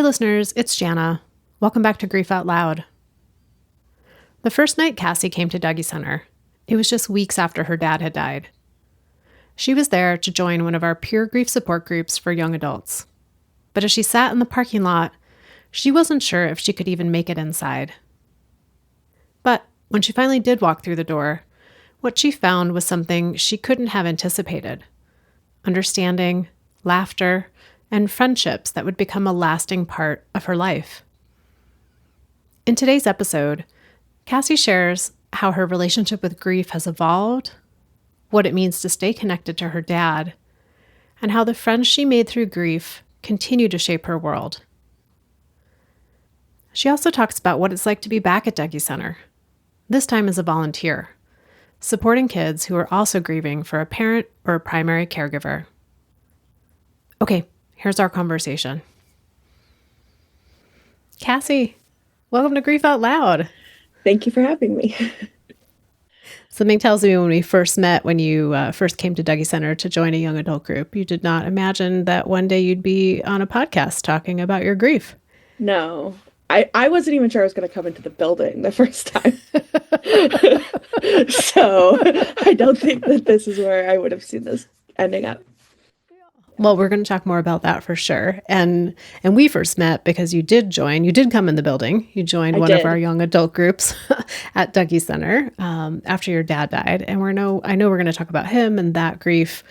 listeners, it's Jana. Welcome back to Grief Out Loud. The first night Cassie came to Dougy Center, it was just weeks after her dad had died. She was there to join one of our peer grief support groups for young adults. But as she sat in the parking lot, she wasn't sure if she could even make it inside. But when she finally did walk through the door, what she found was something she couldn't have anticipated: understanding, laughter, and friendships that would become a lasting part of her life. In today's episode, Cassie shares how her relationship with grief has evolved, what it means to stay connected to her dad, and how the friends she made through grief continue to shape her world. She also talks about what it's like to be back at Dougy Center, this time as a volunteer, supporting kids who are also grieving for a parent or a primary caregiver. Okay, here's our conversation. Cassie, welcome to Grief Out Loud. Thank you for having me. Something tells me when we first met, when you first came to Dougy Center to join a young adult group, you did not imagine that one day you'd be on a podcast talking about your grief. No, I wasn't even sure I was going to come into the building the first time. So I don't think that this is where I would have seen this ending up. Well, we're going to talk more about that for sure. And we first met because you did come in the building. You joined one of our young adult groups at Dougy Center after your dad died. And I know we're going to talk about him and that grief.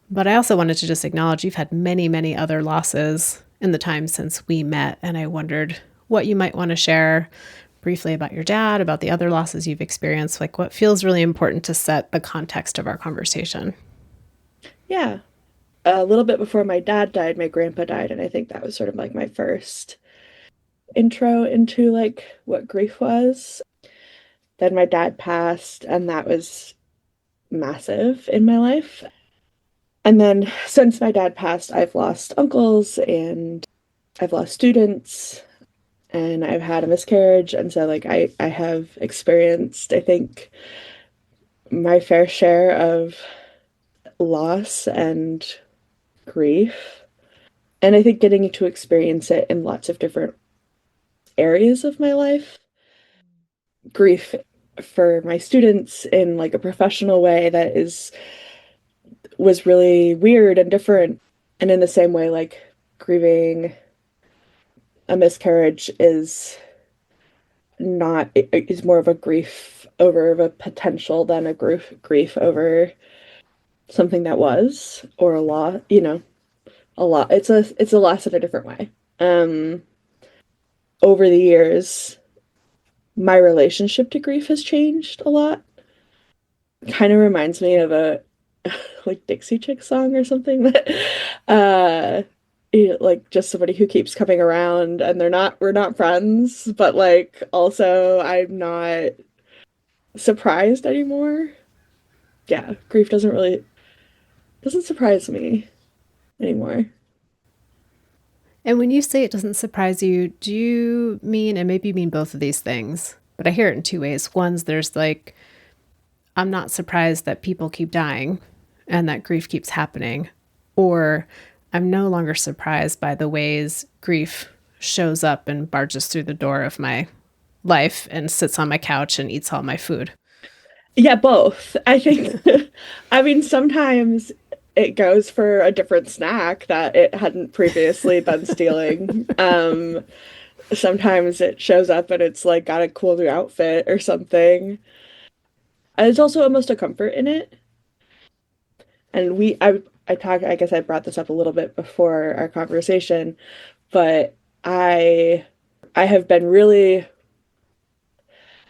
But I also wanted to just acknowledge you've had many, many other losses in the time since we met. And I wondered what you might want to share briefly about your dad, about the other losses you've experienced, like what feels really important to set the context of our conversation. Yeah. A little bit before my dad died, my grandpa died, and I think that was sort of like my first intro into like what grief was. Then my dad passed, and that was massive in my life. And then since my dad passed, I've lost uncles and I've lost students and I've had a miscarriage. And so like I have experienced, I think, my fair share of loss and grief. And I think getting to experience it in lots of different areas of my life. Grief for my students in like a professional way that was really weird and different. And in the same way, like grieving a miscarriage is more of a grief over a potential than a grief over something that was, or a lot. It's a loss in a different way. Over the years, my relationship to grief has changed a lot. Kind of reminds me of a like Dixie Chick song or something that like just somebody who keeps coming around, and we're not friends, but like also I'm not surprised anymore. Yeah, grief doesn't surprise me anymore. And when you say it doesn't surprise you, do you mean, and maybe you mean both of these things, but I hear it in two ways. One's there's like, I'm not surprised that people keep dying and that grief keeps happening, or I'm no longer surprised by the ways grief shows up and barges through the door of my life and sits on my couch and eats all my food. Yeah, both. I think, I mean, sometimes it goes for a different snack that it hadn't previously been stealing. Sometimes it shows up and it's like got a cool new outfit or something. There's also almost a comfort in it. And I guess I brought this up a little bit before our conversation, but I have been really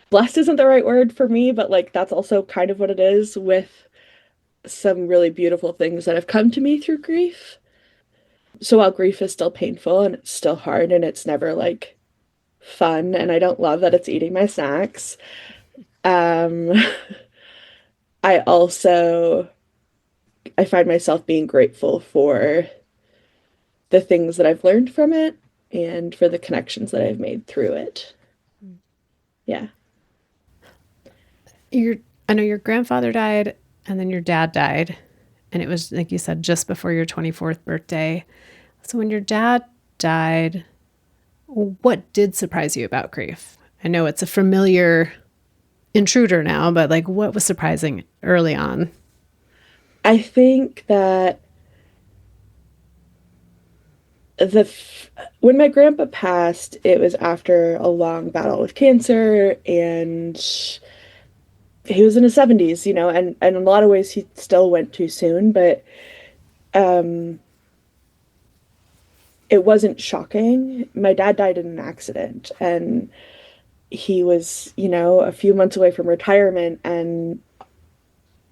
blessed isn't the right word for me, but like that's also kind of what it is, with some really beautiful things that have come to me through grief. So while grief is still painful and it's still hard and it's never like fun, and I don't love that it's eating my snacks, I find myself being grateful for the things that I've learned from it and for the connections that I've made through it. Yeah. I know your grandfather died and then your dad died, and it was, like you said, just before your 24th birthday. So when your dad died, What did surprise you about grief? I know it's a familiar intruder now, but like what was surprising early on? I think that the when my grandpa passed, it was after a long battle with cancer, and he was in his 70s, and in a lot of ways he still went too soon, but um it wasn't shocking. My dad died in an accident, and he was, a few months away from retirement and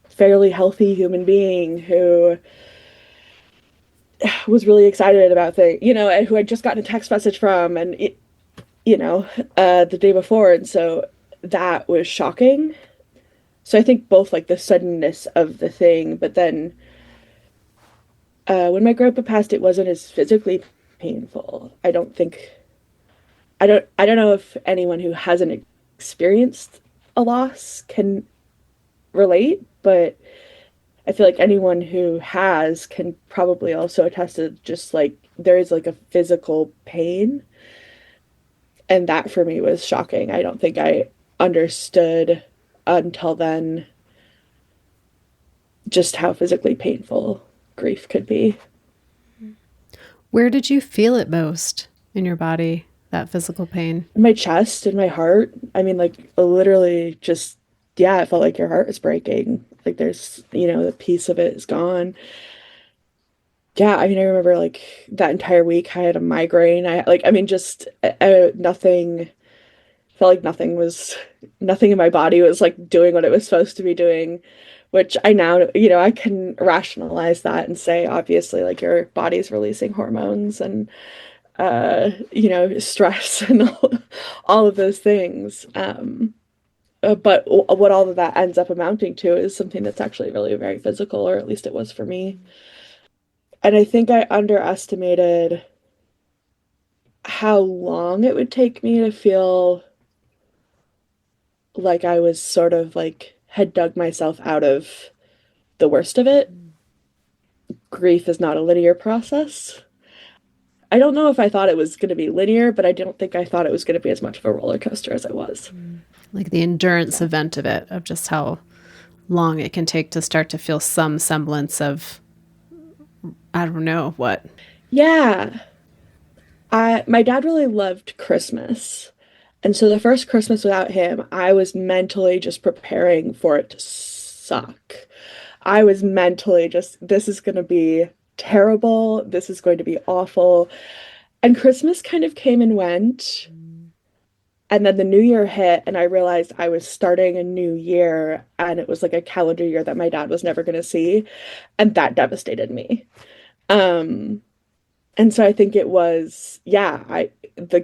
fairly healthy human being who was really excited about things, and who I'd just gotten a text message from, and the day before, and so that was shocking. So I think both like the suddenness of the thing, but then when my grandpa passed, it wasn't as physically painful. I don't know if anyone who hasn't experienced a loss can relate, but I feel like anyone who has can probably also attest to just like there is like a physical pain. And that for me was shocking. I don't think I understood until then just how physically painful grief could be. Where did you feel it most in your body, that physical pain? My chest and my heart. I mean, like literally just, yeah, it felt like your heart is breaking. Like there's, the piece of it is gone. Yeah, I mean, I remember like that entire week I had a migraine. I mean, just nothing, felt like nothing in my body was like doing what it was supposed to be doing, which I now, I can rationalize that and say, obviously, like your body's releasing hormones and, stress and all of those things. But what all of that ends up amounting to is something that's actually really very physical, or at least it was for me. And I think I underestimated how long it would take me to feel like I was sort of like had dug myself out of the worst of it. Grief is not a linear process. I don't know if I thought it was going to be linear, but I don't think I thought it was going to be as much of a roller coaster as it was. Like the endurance Yeah. event of it, of just how long it can take to start to feel some semblance of, I don't know what. Yeah. My dad really loved Christmas. And so the first Christmas without him, I was mentally just preparing for it to suck. I was mentally just, this is going to be terrible. This is going to be awful. And Christmas kind of came and went. And then the new year hit, and I realized I was starting a new year, and it was like a calendar year that my dad was never going to see. And that devastated me. Um, and so I think it was, yeah,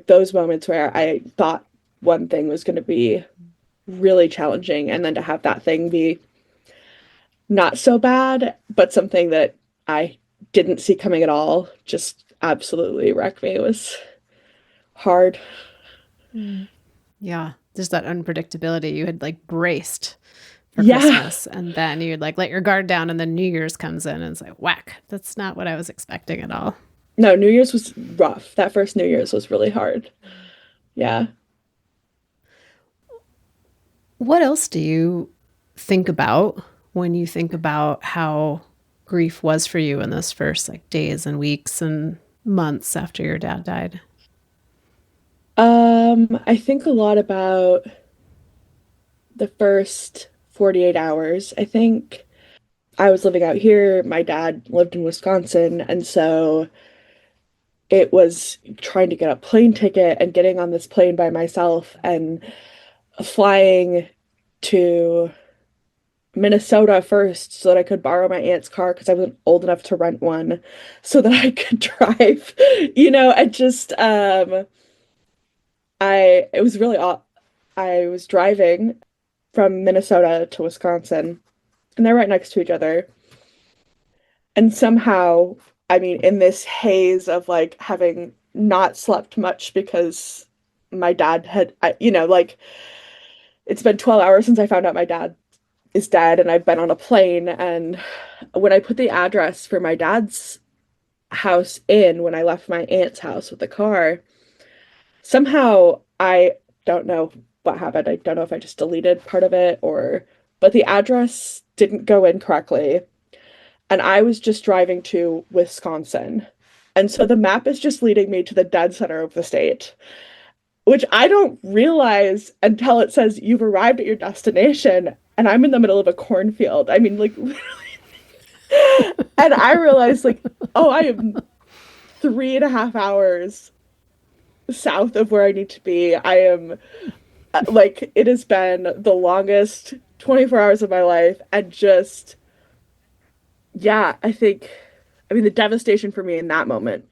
those moments where I thought one thing was going to be really challenging, and then to have that thing be not so bad, but something that I didn't see coming at all, just absolutely wrecked me. It was hard. Yeah. There's that unpredictability. You had like braced for Yeah. Christmas and then you'd like let your guard down and then New Year's comes in and it's like, whack. That's not what I was expecting at all. No, New Year's was rough. That first New Year's was really hard. Yeah. What else do you think about when you think about how grief was for you in those first like days and weeks and months after your dad died? I think a lot about the first 48 hours. I think I was living out here. My dad lived in Wisconsin, and so it was trying to get a plane ticket and getting on this plane by myself and flying to Minnesota first so that I could borrow my aunt's car because I wasn't old enough to rent one so that I could drive. I just I it was really aw- I was driving from Minnesota to Wisconsin, and they're right next to each other. And somehow, I mean, in this haze of like having not slept much because my dad like it's been 12 hours since I found out my dad is dead, and I've been on a plane. And when I put the address for my dad's house in, when I left my aunt's house with the car, somehow I don't know what happened. I don't know if I just deleted part of it or, but the address didn't go in correctly. And I was just driving to Wisconsin. And so the map is just leading me to the dead center of the state, which I don't realize until it says you've arrived at your destination. And I'm in the middle of a cornfield. I mean, like, and I realized, like, oh, I am 3.5 hours south of where I need to be. I am like, it has been the longest 24 hours of my life. And just, yeah, I mean, the devastation for me in that moment,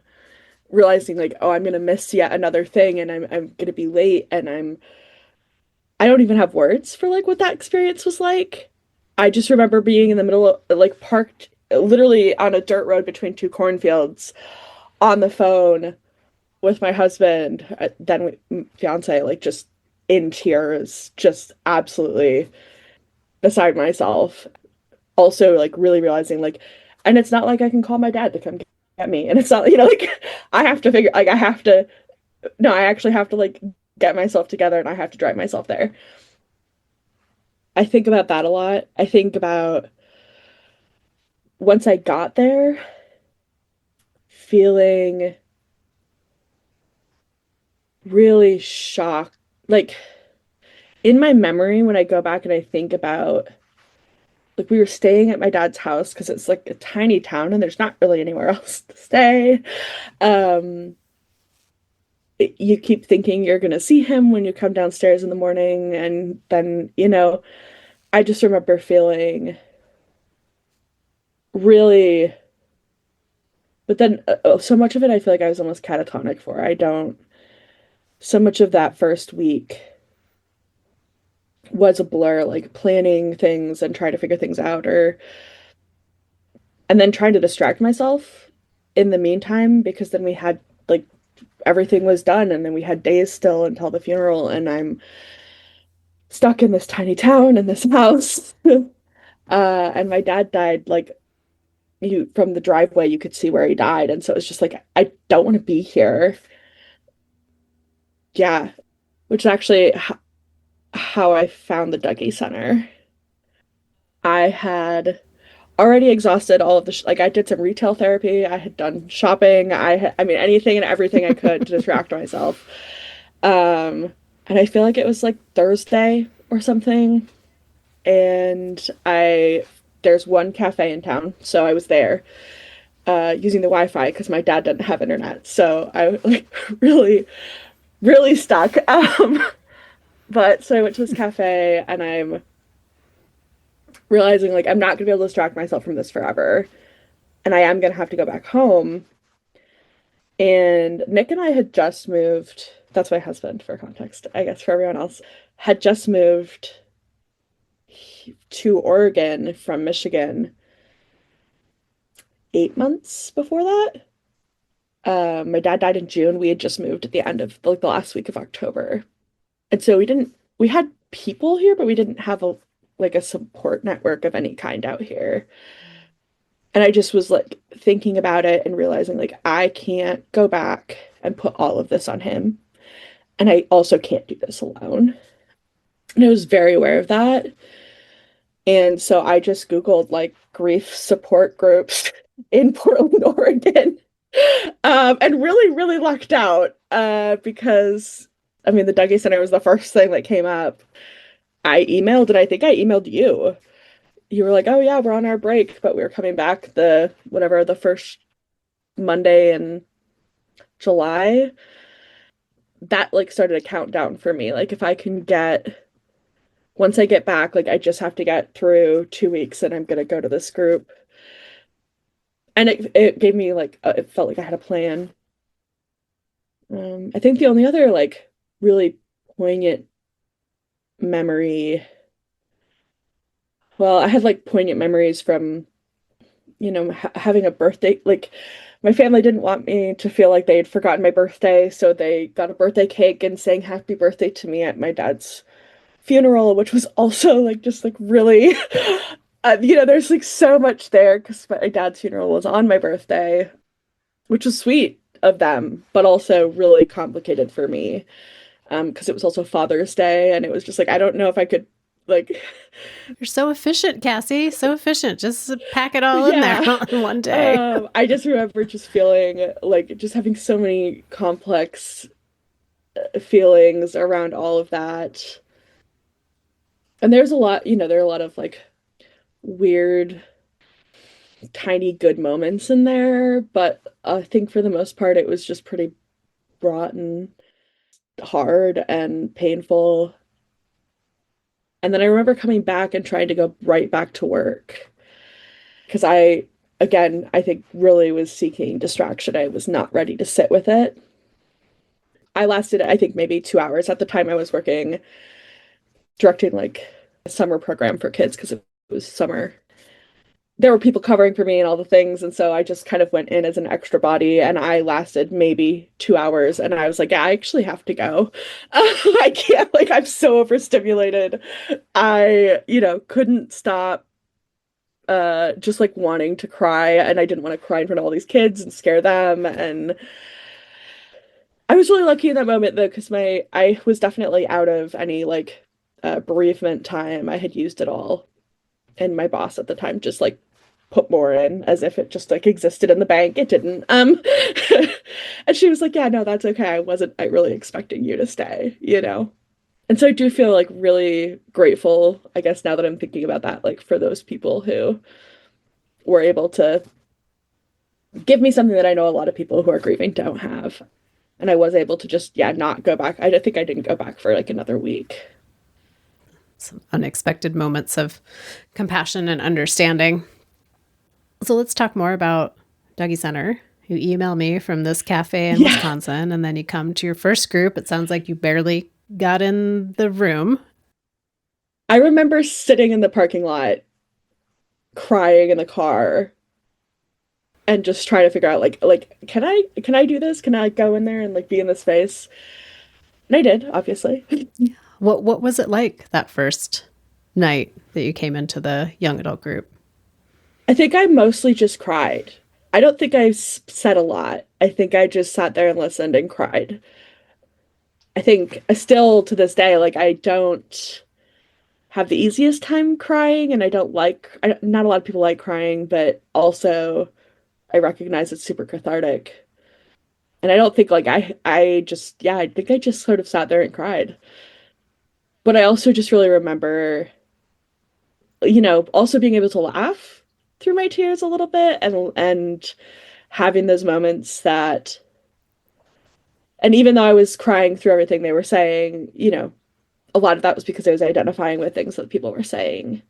realizing, like, oh, I'm going to miss yet another thing and I'm going to be late. And I don't even have words for like what that experience was like. I just remember being in the middle of, like, parked literally on a dirt road between two cornfields on the phone with my husband, then fiance, like, just in tears, just absolutely beside myself. Also, like, really realizing, like, and it's not like I can call my dad to come get me. And it's not, like, I have to figure, like, I have to, no, I actually have to, like, get myself together and I have to drive myself there. I think about that a lot. I think about once I got there, feeling really shocked. Like, in my memory, when I go back and I think about, like, we were staying at my dad's house because it's like a tiny town and there's not really anywhere else to stay. Um, you keep thinking you're going to see him when you come downstairs in the morning. And then, I just remember feeling really, but then so much of it, I feel like I was almost catatonic for. I don't, so much of that first week was a blur, like planning things and trying to figure things out, and then trying to distract myself in the meantime, because then we had, like, everything was done and then we had days still until the funeral and I'm stuck in this tiny town in this house. And my dad died, like, you from the driveway you could see where he died, and so it's just like I don't want to be here. Yeah, which is actually how I found the Dougy Center. I had already exhausted all of the like, I did some retail therapy, I had done shopping, I mean, anything and everything I could to distract myself. And I feel like it was like Thursday or something, and I there's one cafe in town, so I was there using the Wi-Fi because my dad didn't have internet, so I was like really, really stuck. But so I went to this cafe and I'm realizing, like, I'm not gonna be able to distract myself from this forever, and I am gonna have to go back home. And Nick and I had just moved. That's my husband, for context, I guess, for everyone else. Had just moved to Oregon from Michigan 8 months before that. My dad died in June. We had just moved at the end of, like, the last week of October. And so we had people here, but we didn't have a support network of any kind out here. And I just was, like, thinking about it and realizing, like, I can't go back and put all of this on him. And I also can't do this alone. And I was very aware of that. And so I just Googled, like, grief support groups in Portland, Oregon, and really, really lucked out, because, I mean, the Dougy Center was the first thing that came up. I emailed, and I think I emailed you. You were like, oh, yeah, we're on our break, but we were coming back the first Monday in July. That, like, started a countdown for me. Like, if I can once I get back, like, I just have to get through 2 weeks and I'm gonna go to this group. And it gave me, like, it felt like I had a plan. I think the only other, like, really poignant memory, well, I had, like, poignant memories from, having a birthday. Like, my family didn't want me to feel like they had forgotten my birthday, so they got a birthday cake and sang happy birthday to me at my dad's funeral, which was also, like, just, like, really, there's, like, so much there because my dad's funeral was on my birthday, which was sweet. of them, but also really complicated for me. Because it was also Father's Day, and it was just like I don't know if I could like You're so efficient, Cassie. So efficient. Just pack it all in there yeah. in one day. I just remember just feeling like just having so many complex feelings around all of that. And there's a lot, there are a lot of like weird, tiny good moments in there, but I think for the most part it was just pretty rotten, hard, and painful. And then I remember coming back and trying to go right back to work because again, I think really was seeking distraction. I was not ready to sit with it. I lasted, I think, maybe 2 hours. At the time, I was working directing like a summer program for kids because it was summer. There were people covering for me and all the things, and so I just kind of went in as an extra body, and I lasted maybe 2 hours, and I was like, yeah, I actually have to go. I can't, like, I'm so overstimulated. I, couldn't stop just like wanting to cry, and I didn't want to cry in front of all these kids and scare them. And I was really lucky in that moment though, because I was definitely out of any like bereavement time. I had used it all, and my boss at the time just like put more in as if it just like existed in the bank. It didn't. And she was like, "Yeah, no, that's okay. I really expecting you to stay." And so I do feel like really grateful, I guess, now that I'm thinking about that, like for those people who were able to give me something that I know a lot of people who are grieving don't have. And I was able to just, yeah, not go back. I think I didn't go back for like another week. Some unexpected moments of compassion and understanding. So let's talk more about Dougy Center. You email me from this cafe in Yeah. Wisconsin, and then you come to your first group. It sounds like you barely got in the room. I remember sitting in the parking lot, crying in the car, and just trying to figure out like can I do this? Can I go in there and like be in this space? And I did, obviously. What was it like that first night that you came into the young adult group? I think I mostly just cried. I don't think I said a lot. I think I just sat there and listened and cried. I think still to this day, like I don't have the easiest time crying, and not a lot of people like crying, but also I recognize it's super cathartic. And I don't think like I just, yeah, I think I just sort of sat there and cried. But I also just really remember, also being able to laugh through my tears a little bit, and having those moments that, and even though I was crying through everything they were saying, a lot of that was because I was identifying with things that people were saying,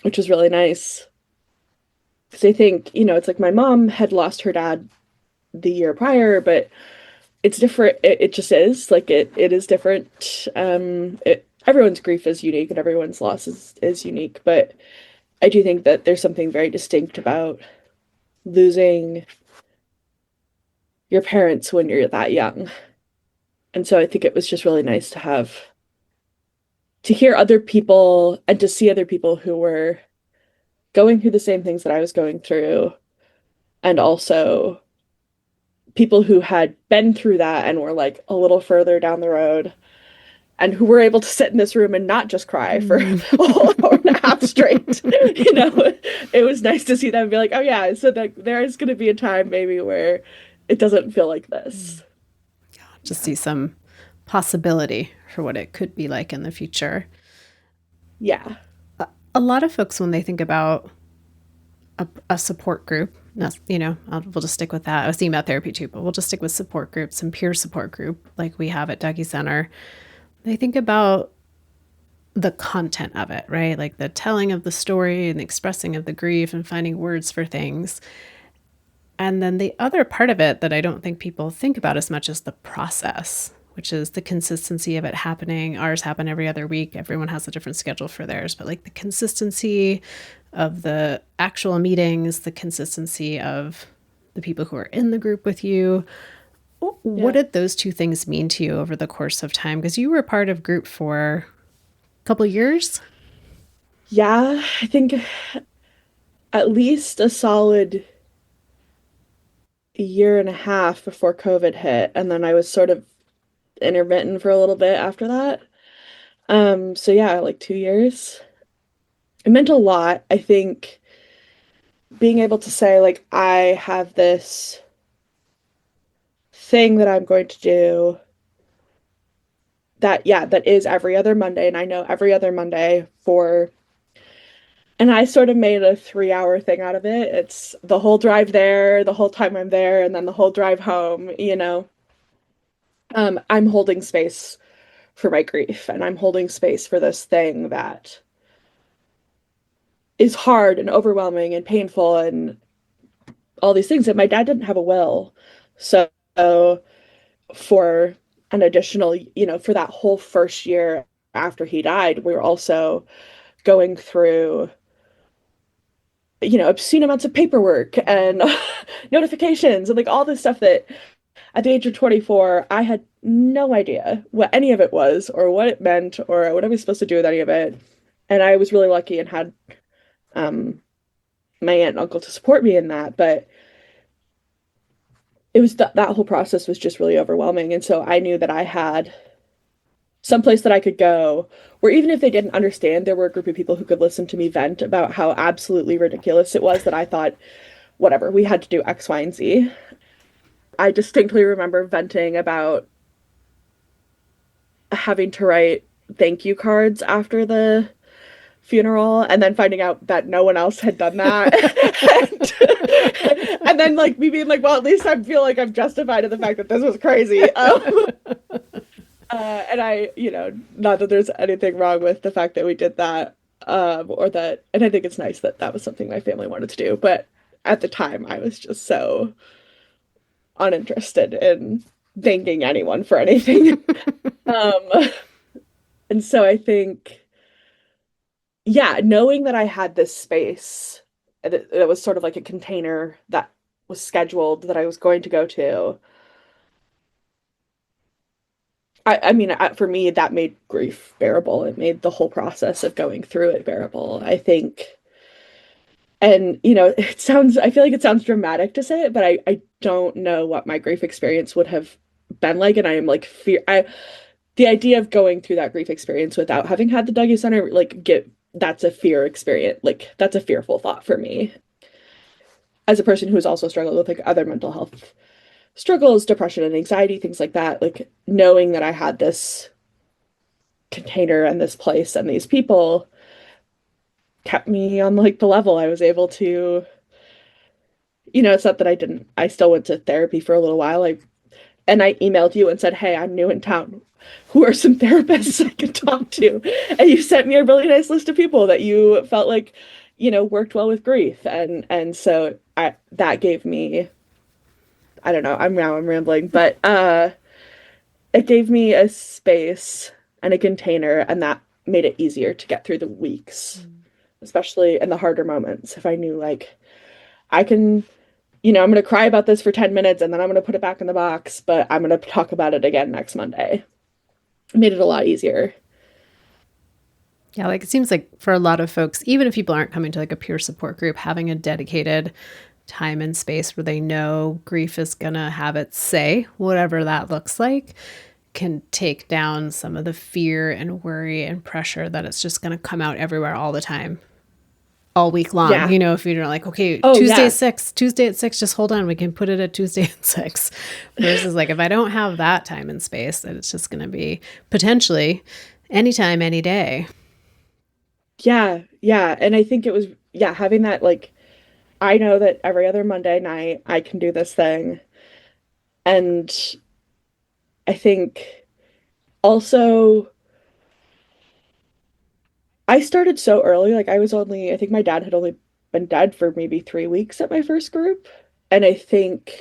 which was really nice. Because I think, it's like my mom had lost her dad the year prior, but it's different. It just is like it is different. Everyone's grief is unique and everyone's loss is unique, but I do think that there's something very distinct about losing your parents when you're that young. And so I think it was just really nice to hear other people and to see other people who were going through the same things that I was going through, and also people who had been through that and were like a little further down the road, and who were able to sit in this room and not just cry for a whole hour and a half straight. It was nice to see them be like, oh yeah, so that there is going to be a time maybe where it doesn't feel like this. Just see some possibility for what it could be like in the future. Yeah. A lot of folks, when they think about a support group, we'll just stick with that. I was thinking about therapy too, but we'll just stick with support groups and peer support group like we have at Dougy Center. They think about the content of it, right? Like the telling of the story and the expressing of the grief and finding words for things. And then the other part of it that I don't think people think about as much is the process, which is the consistency of it happening. Ours happen every other week. Everyone has a different schedule for theirs, but like the consistency of the actual meetings, the consistency of the people who are in the group with you. What did those two things mean to you over the course of time? Because you were part of group for a couple of years. Yeah, I think at least a solid a year and a half before COVID hit, and then I was sort of intermittent for a little bit after that. So yeah, like 2 years. It meant a lot. I think being able to say, like, I have this thing that I'm going to do that, yeah, that is every other Monday, and I know every other Monday for, and I sort of made a 3 hour thing out of it. It's the whole drive there, the whole time I'm there, and then the whole drive home, you know. I'm holding space for my grief, and I'm holding space for this thing that is hard and overwhelming and painful and all these things. And my dad didn't have a will. So for an additional, for that whole first year after he died, we were also going through, obscene amounts of paperwork and notifications and like all this stuff that at the age of 24, I had no idea what any of it was or what it meant or what I was supposed to do with any of it. And I was really lucky and had um, my aunt and uncle to support me in that. But it was that whole process was just really overwhelming. And so I knew that I had someplace that I could go where even if they didn't understand, there were a group of people who could listen to me vent about how absolutely ridiculous it was that I thought, whatever, we had to do X, Y, and Z. I distinctly remember venting about having to write thank you cards after the funeral and then finding out that no one else had done that. and then like me being like, well, at least I feel like I'm justified in the fact that this was crazy. And I, not that there's anything wrong with the fact that we did that, or that, and I think it's nice that that was something my family wanted to do. But at the time, I was just so uninterested in thanking anyone for anything. um, and so I think, yeah, knowing that I had this space that was sort of like a container that was scheduled that I was going to go to, I mean, for me, that made grief bearable. It made the whole process of going through it bearable, I think. And, I feel like it sounds dramatic to say it, but I don't know what my grief experience would have been like. And I am like, the idea of going through that grief experience without having had the Dougy Center, like, that's a fear experience. Like, that's a fearful thought for me. As a person who's also struggled with like other mental health struggles, depression and anxiety, things like that, like knowing that I had this container and this place and these people kept me on like the level. I was able to, it's not that I still went to therapy for a little while. And I emailed you and said, hey, I'm new in town. Who are some therapists I can talk to? And you sent me a really nice list of people that you felt like, worked well with grief. And so that gave me, I don't know, I'm rambling, but it gave me a space and a container, and that made it easier to get through the weeks, especially in the harder moments. If I knew like I can, I'm going to cry about this for 10 minutes and then I'm going to put it back in the box, but I'm going to talk about it again next Monday. It made it a lot easier. Yeah, like it seems like for a lot of folks, even if people aren't coming to like a peer support group, having a dedicated time and space where they know grief is going to have its say, whatever that looks like, can take down some of the fear and worry and pressure that it's just going to come out everywhere all the time, all week long. Yeah. If you're like, okay, Tuesday at 6, just hold on, we can put it at Tuesday at 6. Versus like, if I don't have that time and space, then it's just going to be potentially anytime, any day. Yeah. Yeah. And I think it was, having that, like, I know that every other Monday night I can do this thing. And I think also I started so early. Like I think my dad had only been dead for maybe 3 weeks at my first group. And I think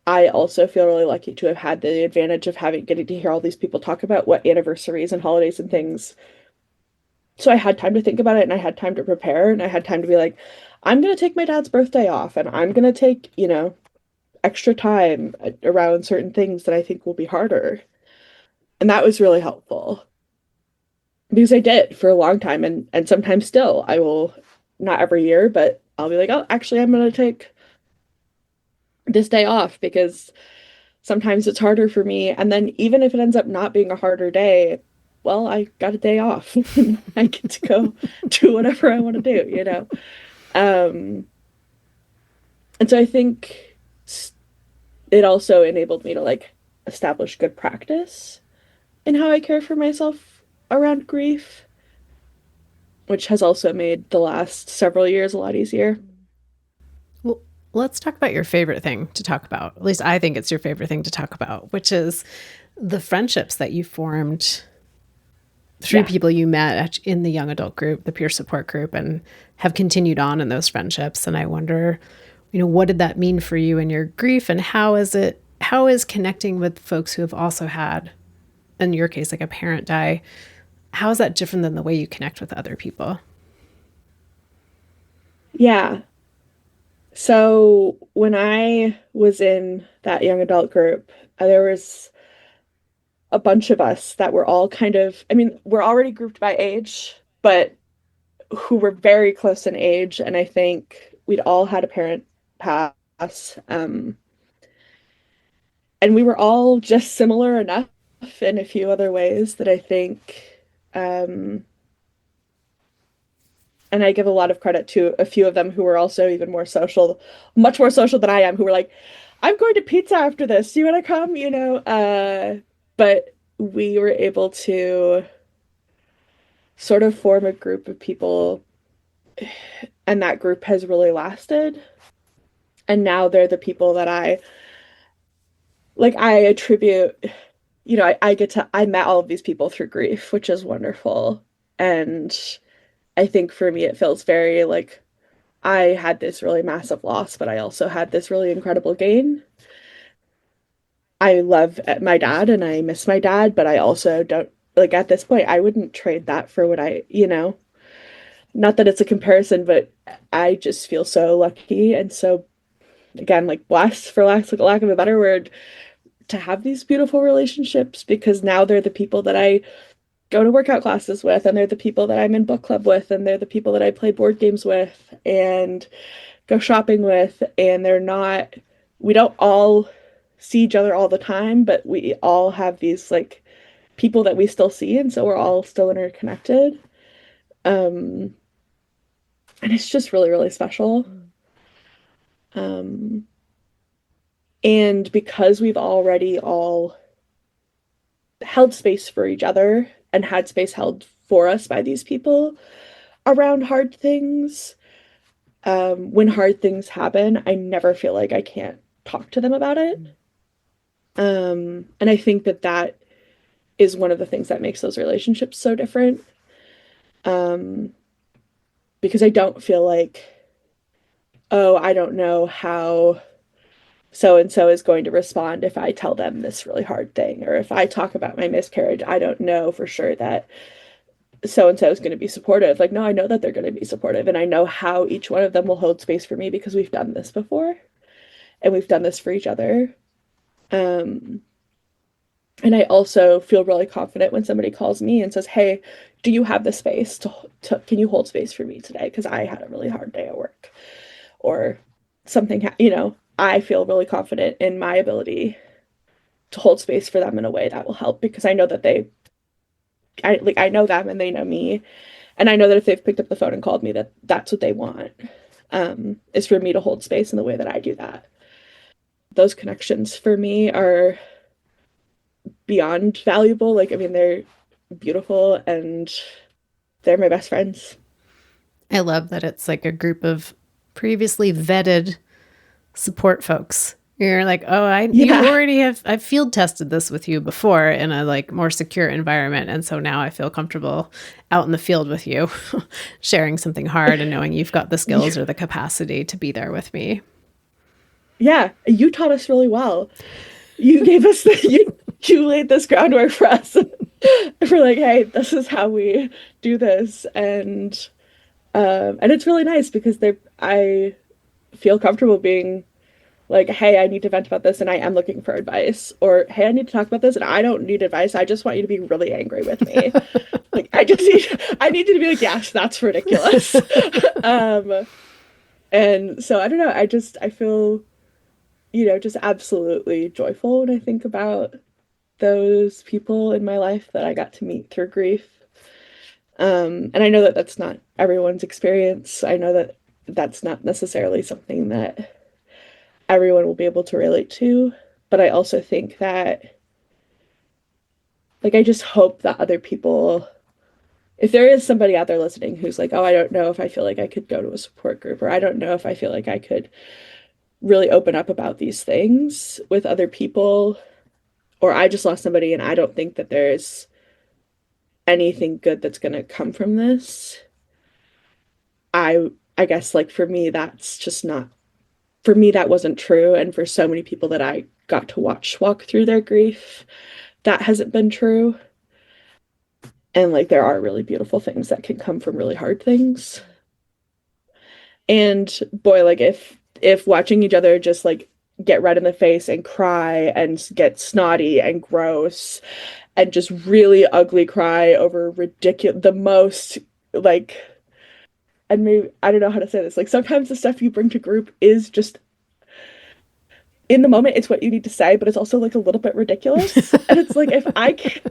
I also feel really lucky to have had the advantage of getting to hear all these people talk about what anniversaries and holidays and things. So I had time to think about it and I had time to prepare and I had time to be like, I'm going to take my dad's birthday off and I'm going to take, extra time around certain things that I think will be harder. And that was really helpful because I did for a long time and sometimes still I will, not every year, but I'll be like, oh, actually I'm going to take this day off because sometimes it's harder for me. And then even if it ends up not being a harder day, well, I got a day off. I get to go do whatever I want to do, you know? Um, and so I think it also enabled me to like establish good practice in how I care for myself around grief, which has also made the last several years a lot easier. Well, let's talk about your favorite thing to talk about. At least I think it's your favorite thing to talk about, which is the friendships that you formed through Yeah. people you met in the young adult group, the peer support group, and have continued on in those friendships. And I wonder, what did that mean for you and your grief, and how is connecting with folks who have also had, in your case, like a parent die, how is that different than the way you connect with other people? Yeah. So when I was in that young adult group, there was a bunch of us that were all kind of, I mean, we're already grouped by age, but who were very close in age. And I think we'd all had a parent pass. And we were all just similar enough in a few other ways that I think, um, and I give a lot of credit to a few of them who were also even more social, much more social than I am, who were like, I'm going to pizza after this. Do you want to come? But we were able to sort of form a group of people, and that group has really lasted. And now they're the people that I attribute, I met all of these people through grief, which is wonderful. And I think for me, it feels very like I had this really massive loss, but I also had this really incredible gain. I love my dad and I miss my dad, but I also don't like at this point, I wouldn't trade that for what not that it's a comparison, but I just feel so lucky and so, again, like blessed for lack of a better word, to have these beautiful relationships because now they're the people that I go to workout classes with, and they're the people that I'm in book club with, and they're the people that I play board games with and go shopping with. And we don't all see each other all the time, but we all have these like people that we still see. And so we're all still interconnected. Um, and it's just really, really special. Um, and because we've already all held space for each other and had space held for us by these people around hard things, when hard things happen, I never feel like I can't talk to them about it. And I think that is one of the things that makes those relationships so different. Um, because I don't feel like, oh, I don't know how so and so is going to respond if I tell them this really hard thing, or if I talk about my miscarriage, I don't know for sure that so and so is going to be supportive. Like, no, I know that they're going to be supportive, and I know how each one of them will hold space for me because we've done this before and we've done this for each other. Um, and I also feel really confident when somebody calls me and says, "Hey, do you have the space can you hold space for me today? Because I had a really hard day at work," or something. I feel really confident in my ability to hold space for them in a way that will help because I know that I know them and they know me, and I know that if they've picked up the phone and called me, that's what they want, is for me to hold space in the way that I do that. Those connections for me are beyond valuable. Like, I mean, they're beautiful and they're my best friends. I love that it's like a group of previously vetted support folks. You're like, oh, you Yeah. already I've field tested this with you before in a like more secure environment. And so now I feel comfortable out in the field with you, sharing something hard and knowing you've got the skills or the capacity to be there with me. Yeah. You taught us really well. You gave us you laid this groundwork for us. For like, hey, this is how we do this. And it's really nice because I feel comfortable being like, hey, I need to vent about this and I am looking for advice. Or, hey, I need to talk about this and I don't need advice. I just want you to be really angry with me. Like, I need you to be like, yes, that's ridiculous. And so I don't know. I feel just absolutely joyful when I think about those people in my life that I got to meet through grief. And I know that that's not everyone's experience. I know that that's not necessarily something that everyone will be able to relate to. But I also think that, like, I just hope that other people, if there is somebody out there listening who's like, oh, I don't know if I feel like I could go to a support group, or I don't know if I feel like I could really open up about these things with other people, or I just lost somebody and I don't think that there's anything good that's going to come from this. I guess, like, for me that's just not, for me that wasn't true, and for so many people that I got to watch walk through their grief, that hasn't been true. And like there are really beautiful things that can come from really hard things. And boy, like if watching each other just like get red in the face and cry and get snotty and gross and just really ugly cry over ridiculous, the most, like, and maybe I don't know how to say this, like sometimes the stuff you bring to group is just, in the moment it's what you need to say, but it's also like a little bit ridiculous. And it's like, if I can,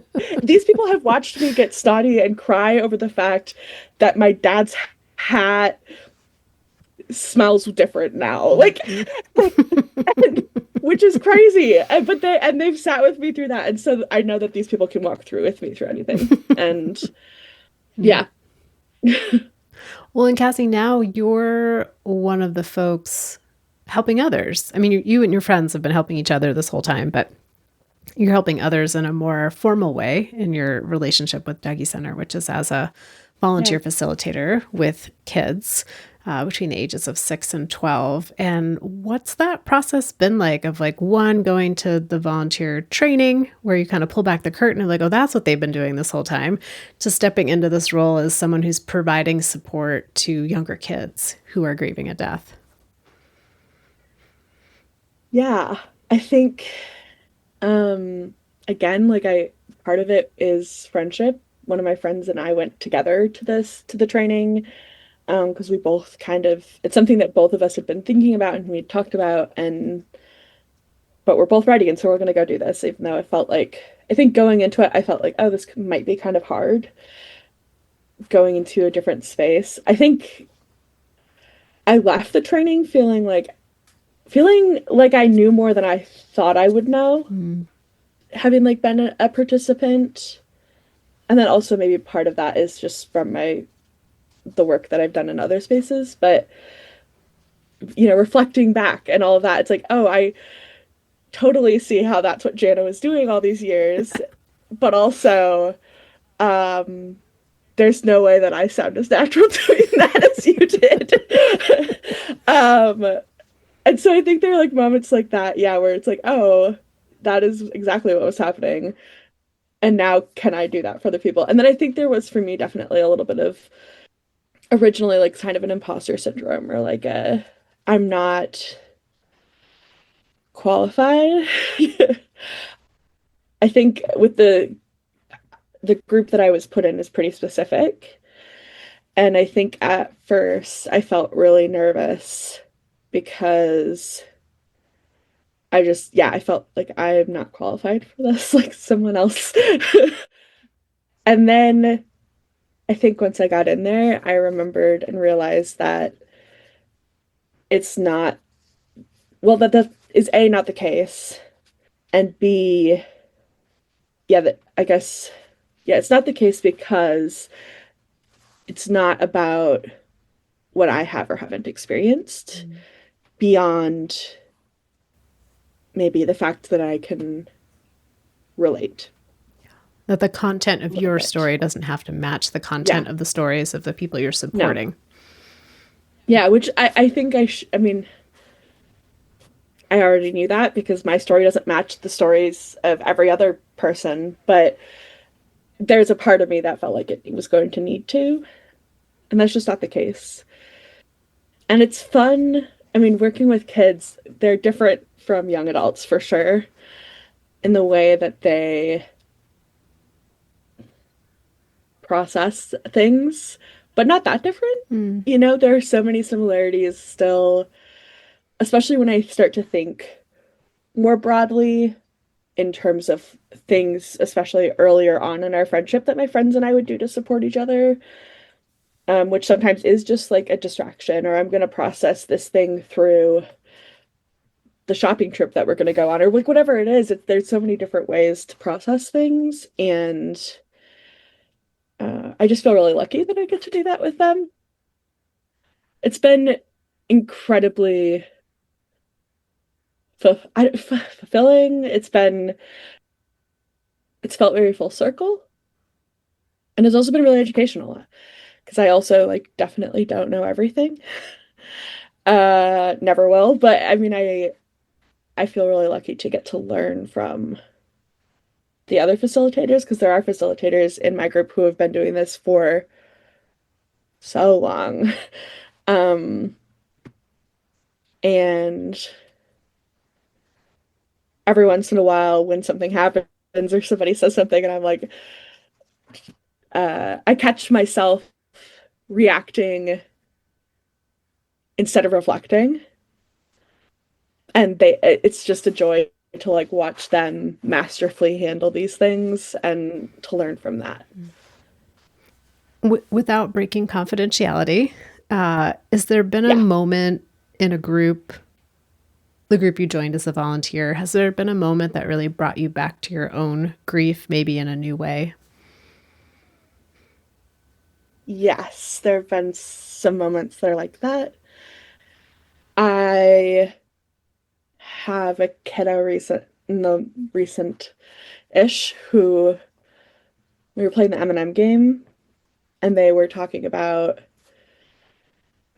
these people have watched me get snotty and cry over the fact that my dad's hat smells different now, like, and, which is crazy. But they've sat with me through that, and so I know that these people can walk through with me through anything. And yeah. Well, and Cassie, now you're one of the folks helping others. I mean, you and your friends have been helping each other this whole time, but you're helping others in a more formal way in your relationship with Dougy Center, which is as a volunteer facilitator with kids between the ages of 6 and 12. And what's that process been like, of like, one, going to the volunteer training where you kind of pull back the curtain and like, oh, that's what they've been doing this whole time, to stepping into this role as someone who's providing support to younger kids who are grieving a death? Yeah, I think, again, like, I part of it is friendship. One of my friends and I went together to the training, because we both kind of, it's something that both of us had been thinking about and we talked about, and but we're both ready, and so we're going to go do this, even though I think going into it I felt like, oh, this might be kind of hard, going into a different space. I think I left the training feeling like I knew more than I thought I would know, having like been a participant. And then also maybe part of that is just from the work that I've done in other spaces. But reflecting back and all of that, it's like, oh, I totally see how that's what Jana was doing all these years. But also, there's no way that I sound as natural doing that as you did. And so I think there are like moments like that, yeah, where it's like, oh, that is exactly what was happening. And now can I do that for other people? And then I think there was for me definitely a little bit of, originally, like, kind of an imposter syndrome, or like I'm not qualified. I think with the group that I was put in is pretty specific. And I think at first I felt really nervous because I felt like I am not qualified for this, like someone else. And then I think once I got in there, I remembered and realized that it's not, well, that is A, not the case, and B, yeah, that I guess, yeah, it's not the case because it's not about what I have or haven't experienced beyond maybe the fact that I can relate. That the content of your story doesn't have to match the content of the stories of the people you're supporting. No. Yeah, which I think I mean, I already knew that because my story doesn't match the stories of every other person, but there's a part of me that felt like it was going to need to, and that's just not the case. And it's fun. I mean, working with kids, they're different from young adults for sure in the way that they process things, but not that different. There are so many similarities still, especially when I start to think more broadly in terms of things, especially earlier on in our friendship, that my friends and I would do to support each other, which sometimes is just like a distraction, or I'm going to process this thing through the shopping trip that we're going to go on, or like whatever it is. There's so many different ways to process things. And I just feel really lucky that I get to do that with them. It's been incredibly fulfilling. It's felt very full circle. And it's also been really educational because I also like definitely don't know everything. Never will, but I mean I feel really lucky to get to learn from the other facilitators, because there are facilitators in my group who have been doing this for so long. Um, and every once in a while when something happens or somebody says something and I'm like, I catch myself reacting instead of reflecting. And it's just a joy to like watch them masterfully handle these things and to learn from that. Without breaking confidentiality, has there been a Yeah. moment in a group, the group you joined as a volunteer, has there been a moment that really brought you back to your own grief, maybe in a new way? Yes, there have been some moments that are like that. I have a kiddo recent-ish who we were playing the M&M game and they were talking about,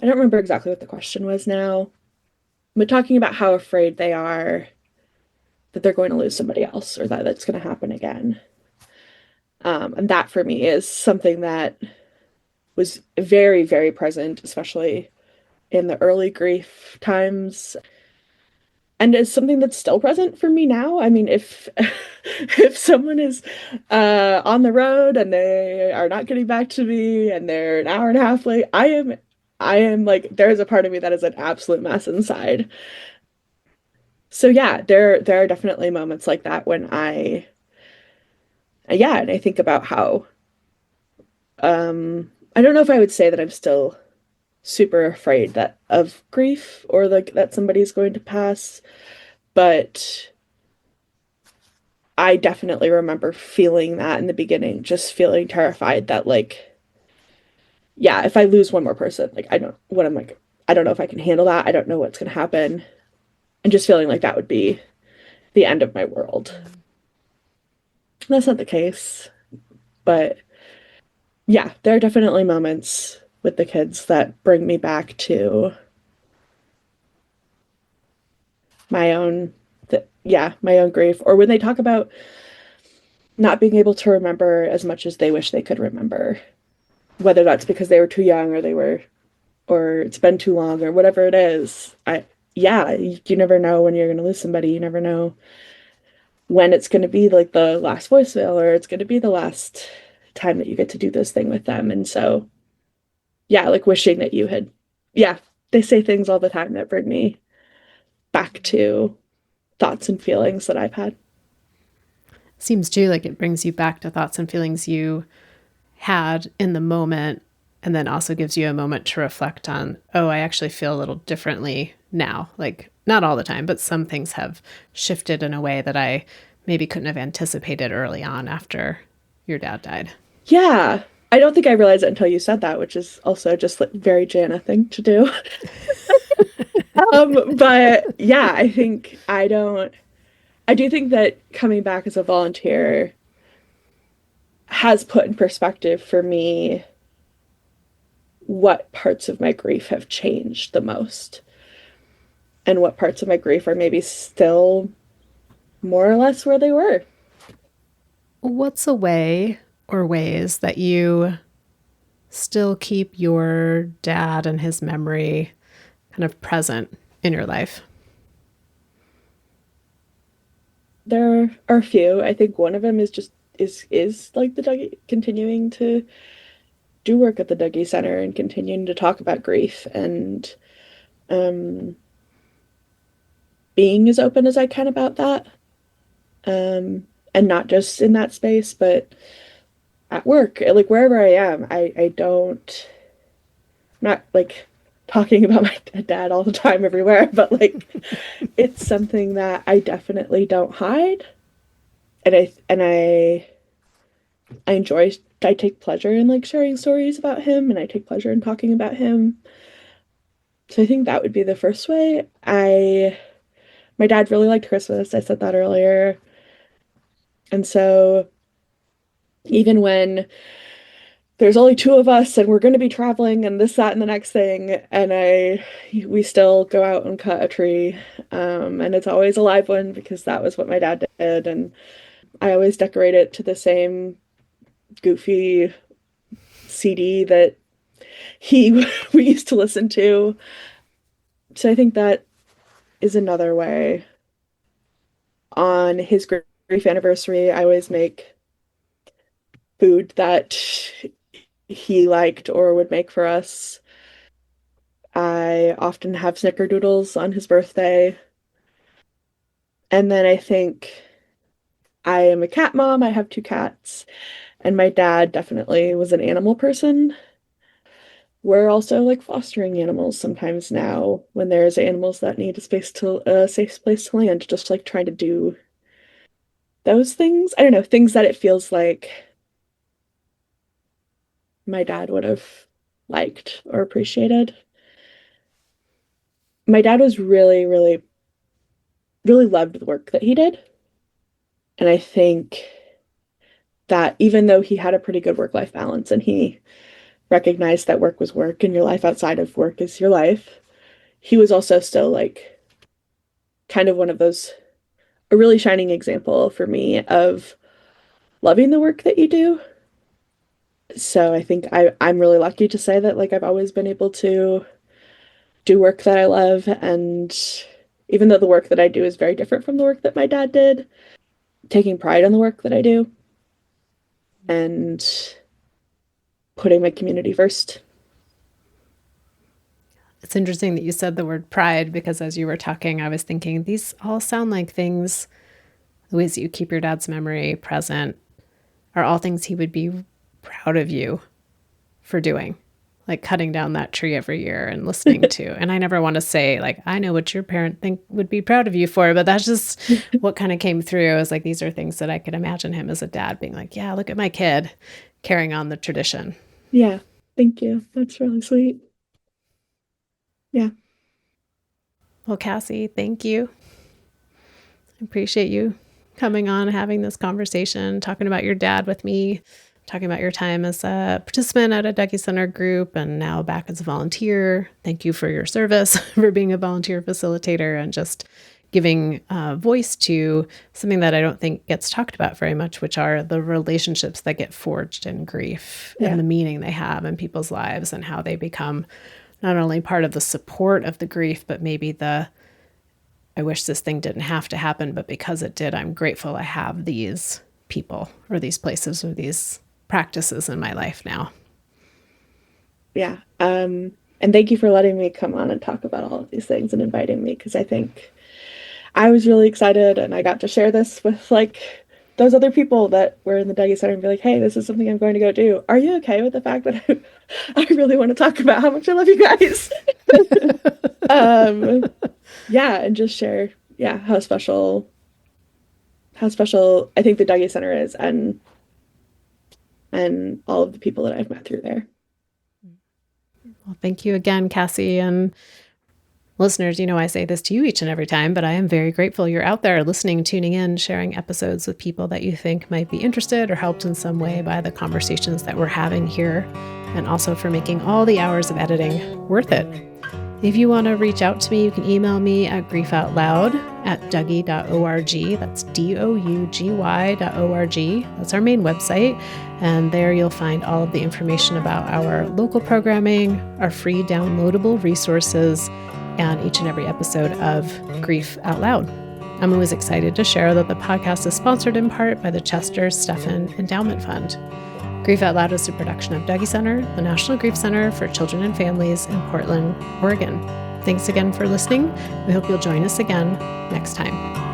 I don't remember exactly what the question was now, but talking about how afraid they are that they're going to lose somebody else or that that's going to happen again. And that for me is something that was very, very present, especially in the early grief times. And is something that's still present for me now. I mean, if if someone is on the road and they are not getting back to me and they're an hour and a half late, I am like, there's a part of me that is an absolute mess inside. So yeah, there are definitely moments like that when yeah, and I think about how I don't know if I would say that I'm still super afraid that of grief or like that somebody's going to pass, but I definitely remember feeling that in the beginning, just feeling terrified that like, yeah, if I lose one more person, like I don't know if I can handle that. I don't know what's gonna happen. And just feeling like that would be the end of my world. That's not the case. But yeah, there are definitely moments with the kids that bring me back to my own yeah, my own grief. Or when they talk about not being able to remember as much as they wish they could remember, whether that's because they were too young or it's been too long or whatever it is. Yeah, you never know when you're going to lose somebody. You never know when it's going to be like the last voicemail or it's going to be the last time that you get to do this thing with them. And so, yeah, like wishing that you had, yeah, they say things all the time that bring me back to thoughts and feelings that I've had. Seems too like it brings you back to thoughts and feelings you had in the moment, and then also gives you a moment to reflect on, oh, I actually feel a little differently now. Like, not all the time, but some things have shifted in a way that I maybe couldn't have anticipated early on after your dad died. Yeah. I don't think I realized it until you said that, which is also just like very Jana thing to do. But yeah, I do think that coming back as a volunteer has put in perspective for me what parts of my grief have changed the most and what parts of my grief are maybe still more or less where they were. What's a way or ways that you still keep your dad and his memory kind of present in your life? There are a few. I think one of them is just is like the Dougy, continuing to do work at the Dougy Center and continuing to talk about grief and um being as open as I can about that. And not just in that space, but at work, like wherever I am, I don't, not like talking about my dad all the time everywhere, but like it's something that I definitely don't hide. And I enjoy, I take pleasure in like sharing stories about him, and I take pleasure in talking about him. So I think that would be the first way. My dad really liked Christmas. I said that earlier. And so even when there's only two of us and we're going to be traveling and this, that, and the next thing, and we still go out and cut a tree. And it's always a live one because that was what my dad did. And I always decorate it to the same goofy CD that we used to listen to. So I think that is another way. On his grief anniversary, I always make food that he liked or would make for us. I often have snickerdoodles on his birthday. And then I think I am a cat mom. I have two cats. And my dad definitely was an animal person. We're also like fostering animals sometimes now when there's animals that need a safe place to land, just like trying to do those things. I don't know, things that it feels like my dad would have liked or appreciated. My dad was really, really, really loved the work that he did. And I think that even though he had a pretty good work-life balance and he recognized that work was work and your life outside of work is your life, he was also still like kind of one of those, a really shining example for me of loving the work that you do. So I think I'm really lucky to say that like I've always been able to do work that I love. And even though the work that I do is very different from the work that my dad did, taking pride in the work that I do and putting my community first. It's interesting that you said the word pride, because as you were talking, I was thinking these all sound like things, the ways that you keep your dad's memory present are all things he would be proud of you for doing, like cutting down that tree every year and listening to. And I never want to say like, I know what your parent think would be proud of you for, but that's just what kind of came through. I was like, these are things that I could imagine him as a dad being like, yeah, look at my kid carrying on the tradition. Yeah. Thank you. That's really sweet. Yeah. Well, Cassie, thank you. I appreciate you coming on, having this conversation, talking about your dad with me, talking about your time as a participant at a Dougy Center group and now back as a volunteer. Thank you for your service, for being a volunteer facilitator and just giving voice to something that I don't think gets talked about very much, which are the relationships that get forged in grief and the meaning they have in people's lives and how they become not only part of the support of the grief, but maybe I wish this thing didn't have to happen, but because it did, I'm grateful I have these people or these places or these practices in my life now. Yeah. And thank you for letting me come on and talk about all of these things and inviting me, because I think I was really excited and I got to share this with like those other people that were in the Dougy Center and be like, hey, this is something I'm going to go do. Are you okay with the fact that I really want to talk about how much I love you guys? Yeah, and just share, how special I think the Dougy Center is and all of the people that I've met through there. Well, thank you again, Cassie, and listeners. I say this to you each and every time, but I am very grateful you're out there listening, tuning in, sharing episodes with people that you think might be interested or helped in some way by the conversations that we're having here, and also for making all the hours of editing worth it. If you want to reach out to me, you can email me at griefoutloud@dougy.org. That's DOUGY.org. That's our main website. And there you'll find all of the information about our local programming, our free downloadable resources, and each and every episode of Grief Out Loud. I'm always excited to share that the podcast is sponsored in part by the Chester Stephan Endowment Fund. Grief Out Loud is a production of Dougy Center, the National Grief Center for Children and Families in Portland, Oregon. Thanks again for listening. We hope you'll join us again next time.